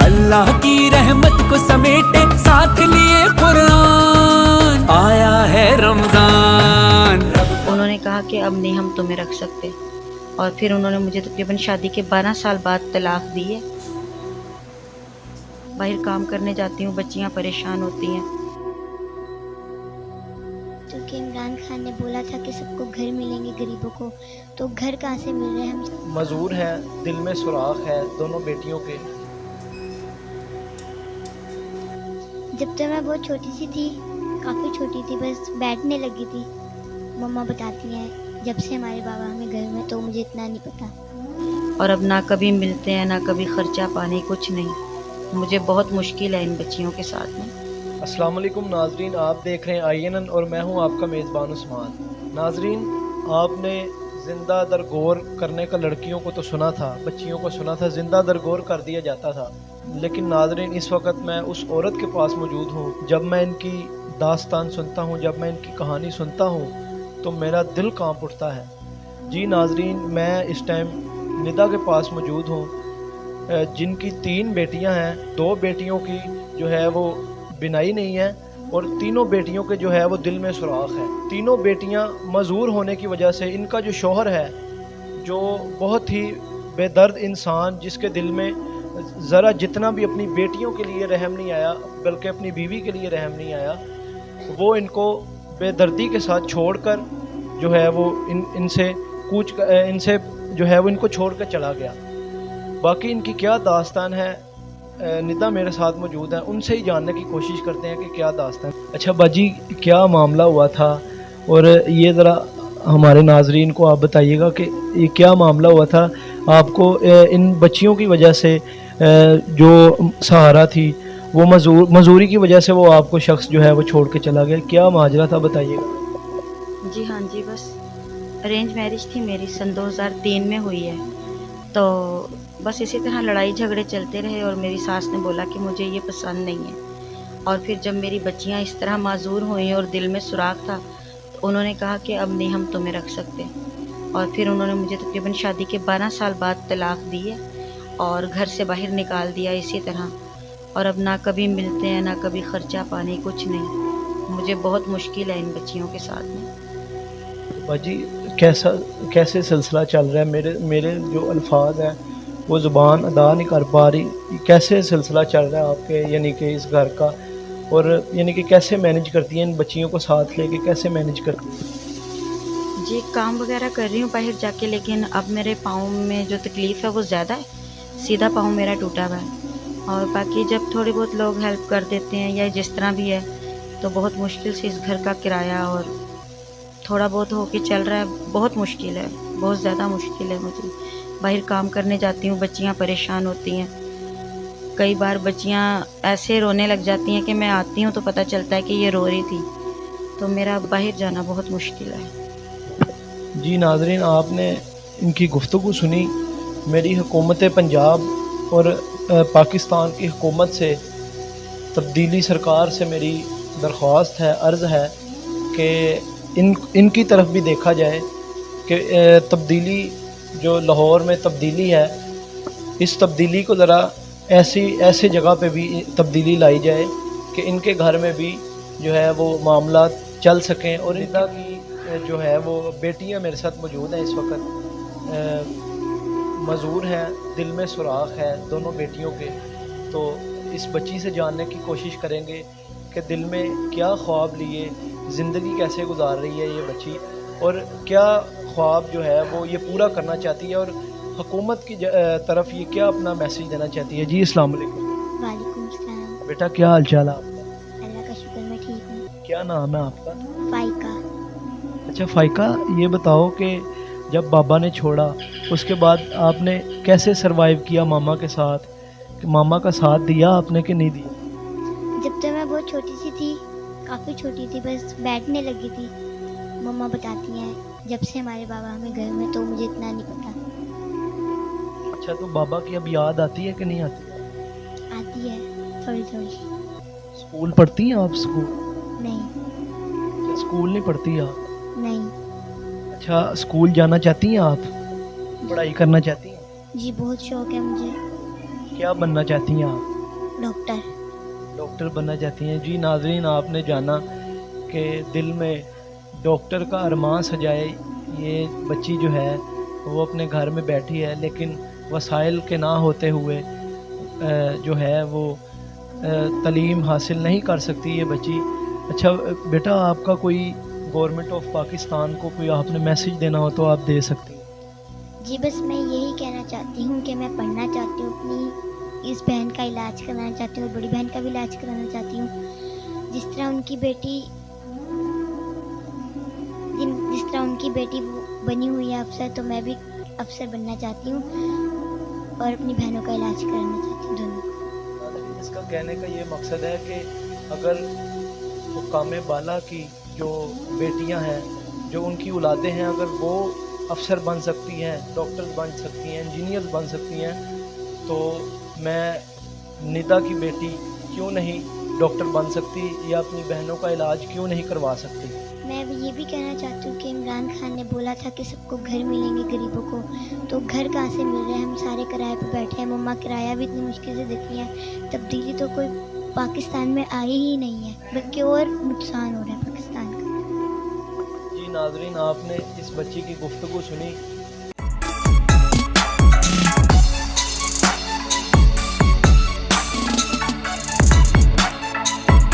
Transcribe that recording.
अल्लाह की रहमत को समेटे साथ लिए कुरान, आया है रमजान। उन्होंने कहा कि अब नहीं हम तुम्हें रख सकते, और फिर उन्होंने मुझे तकरीबन शादी के 12 साल बाद तलाक दी है। बाहर काम करने जाती हूँ, बच्चियाँ परेशान होती हैं। क्योंकि इमरान खान ने बोला था कि सबको घर मिलेंगे गरीबों को, तो घर कहाँ से मिल रहे हैं हम। मजूर है, दिल में सुराख है दोनों बेटियों के। जब तो मैं बहुत छोटी सी थी, काफ़ी छोटी थी, बस बैठने लगी थी, मम्मा बताती हैं जब से हमारे बाबा हमें घर में, तो मुझे इतना नहीं पता। और अब ना कभी मिलते हैं ना कभी खर्चा पानी, कुछ नहीं। मुझे बहुत मुश्किल है इन बच्चियों के साथ में। अस्सलाम वालेकुम नाजरीन, आप देख रहे हैं INN और मैं हूं आपका मेज़बान उस्मान। नाजरीन, आपने ज़िंदा दरगोर करने का लड़कियों को तो सुना था, बच्चियों को सुना था, ज़िंदा दरगोर कर दिया जाता था। लेकिन नाजरीन, इस वक्त मैं उस औरत के पास मौजूद हूँ। जब मैं इनकी दास्तान सुनता हूँ, जब मैं इनकी कहानी सुनता हूँ, तो मेरा दिल कांप उठता है। जी नाजरीन, मैं इस टाइम निदा के पास मौजूद हूँ, जिनकी 3 बेटियाँ हैं। 2 बेटियों की जो है वो बिनाई नहीं है, और तीनों बेटियों के जो है वो दिल में सुराख है। तीनों बेटियां मजूर होने की वजह से इनका जो शौहर है, जो बहुत ही बेदर्द इंसान, जिसके दिल में ज़रा जितना भी अपनी बेटियों के लिए रहम नहीं आया, बल्कि अपनी बीवी के लिए रहम नहीं आया, वो इनको बेदर्दी के साथ छोड़कर जो है वो इनसे इनसे जो है वो इनको छोड़ कर चला गया। बाकी इनकी क्या दास्तान है, निदा मेरे साथ मौजूद है, उनसे ही जानने की कोशिश करते हैं कि क्या दास्तान। अच्छा बाजी, क्या मामला हुआ था, और ये ज़रा हमारे नाजरीन को आप बताइएगा कि ये क्या मामला हुआ था आपको। इन बच्चियों की वजह से जो सहारा थी, वो मजूरी की वजह से वो आपको शख्स जो है वो छोड़ के चला गया, क्या माजरा था, बताइएगा। जी हाँ जी, बस अरेंज मैरिज थी मेरी, सन 2003 में हुई है। तो बस इसी तरह लड़ाई झगड़े चलते रहे, और मेरी सास ने बोला कि मुझे ये पसंद नहीं है। और फिर जब मेरी बच्चियां इस तरह माजूर हुई और दिल में सुराख था, तो उन्होंने कहा कि अब नहीं हम तुम्हें रख सकते, और फिर उन्होंने मुझे तकरीबन शादी के 12 साल बाद तलाक दी है और घर से बाहर निकाल दिया इसी तरह। और अब ना कभी मिलते हैं ना कभी खर्चा पानी, कुछ नहीं। मुझे बहुत मुश्किल है इन बच्चियों के साथ में। बाजी, कैसे सिलसिला चल रहा है? मेरे जो अल्फाज हैं वो ज़ुबान अदा नहीं कर पा रही। कैसे सिलसिला चल रहा है आपके, यानी कि इस घर का, और यानी कि कैसे मैनेज करती हैं इन बच्चियों को साथ लेके, कैसे मैनेज करती हैं? जी, काम वगैरह कर रही हूँ बाहर जाके, लेकिन अब मेरे पाँव में जो तकलीफ़ है वो ज़्यादा है। सीधा पाँव मेरा टूटा हुआ है, और बाकी जब थोड़ी बहुत लोग हेल्प कर देते हैं या जिस तरह भी है, तो बहुत मुश्किल से इस घर का किराया और थोड़ा बहुत हो के चल रहा है। बहुत मुश्किल है, बहुत ज़्यादा मुश्किल है मुझे। बाहर काम करने जाती हूँ, बच्चियाँ परेशान होती हैं। कई बार बच्चियाँ ऐसे रोने लग जाती हैं कि मैं आती हूँ तो पता चलता है कि ये रो रही थी। तो मेरा बाहर जाना बहुत मुश्किल है। जी नाजरीन, आपने इनकी गुफ्तगू सुनी। मेरी हुकूमत पंजाब और पाकिस्तान की हुकूमत से, तब्दीली सरकार से मेरी दरख्वास्त है, अर्ज़ है कि इनकी तरफ भी देखा जाए कि तब्दीली जो लाहौर में तब्दीली है, इस तब्दीली को ज़रा ऐसी जगह पे भी तब्दीली लाई जाए कि इनके घर में भी जो है वो मामला चल सकें। और निदा की जो है वो बेटियां मेरे साथ मौजूद हैं इस वक्त, मजूर हैं, दिल में सुराख है दोनों बेटियों के। तो इस बच्ची से जानने की कोशिश करेंगे कि दिल में क्या ख्वाब लिए, ज़िंदगी कैसे गुजार रही है ये बच्ची, और क्या ख्वाब जो है वो ये पूरा करना चाहती है, और हुकूमत की तरफ ये क्या अपना मैसेज देना चाहती है। जी अस्सलाम वालेकुम। वालेकुम सलाम। बेटा, क्या हाल चाल है आपका? अल्लाह का शुक्र, मैं ठीक हूँ। क्या नाम है आपका? फाइका। अच्छा फ़ाइका, ये बताओ कि जब बाबा ने छोड़ा, उसके बाद आपने कैसे सरवाइव किया मामा के साथ? मामा का साथ दिया आपने कि नहीं दिया? जब तो मैं बहुत छोटी सी थी, काफ़ी छोटी थी, बस बैठने लगी थी, मम्मा बताती हैं जब से हमारे बाबा हमें घर में, तो मुझे इतना नहीं पता। अच्छा, तो बाबा की अब याद आती है कि नहीं आती? आती है थोड़ी थोड़ी। स्कूल पढ़ती हैं आप? स्कूल नहीं। स्कूल नहीं पढ़ती आप? नहीं। अच्छा, स्कूल जाना चाहती हैं आप? पढ़ाई करना चाहती हैं? जी बहुत शौक है मुझे। क्या बनना चाहती हैं आप? डॉक्टर। डॉक्टर बनना चाहती हैं। जी नाज़रीन, आपने जाना कि दिल में डॉक्टर का अरमान सजाए ये बच्ची जो है वो अपने घर में बैठी है, लेकिन वसाइल के ना होते हुए जो है वो तालीम हासिल नहीं कर सकती ये बच्ची। अच्छा बेटा, आपका कोई गवर्नमेंट ऑफ पाकिस्तान को कोई आपने मैसेज देना हो तो आप दे सकती हैं। जी बस मैं यही कहना चाहती हूँ कि मैं पढ़ना चाहती हूँ, अपनी इस बहन का इलाज कराना चाहती हूँ और बड़ी बहन का भी इलाज कराना चाहती हूँ। जिस तरह उनकी बेटी बनी हुई है अफसर, तो मैं भी अफसर बनना चाहती हूँ और अपनी बहनों का इलाज कराना चाहती हूँ, दोनों को। इसका कहने का ये मकसद है कि अगर हुक्काम बाला की जो बेटियां हैं, जो उनकी औलादें हैं, अगर वो अफसर बन सकती हैं, डॉक्टर बन सकती हैं, इंजीनियर बन सकती हैं, तो मैं निदा की बेटी क्यों नहीं डॉक्टर बन सकती या अपनी बहनों का इलाज क्यों नहीं करवा सकती। मैं ये भी कहना चाहती हूँ कि इमरान खान ने बोला था कि सबको घर मिलेंगे गरीबों को, तो घर कहाँ से मिल रहे हैं? हम सारे किराए पे बैठे हैं, मम्मा किराया भी इतनी मुश्किल से देती हैं। तब्दीली तो कोई पाकिस्तान में आई ही नहीं है, बल्कि और नुकसान हो रहा है पाकिस्तान का। जी नाज़रीन, आपने इस बच्ची की गुफ्तगू सुनी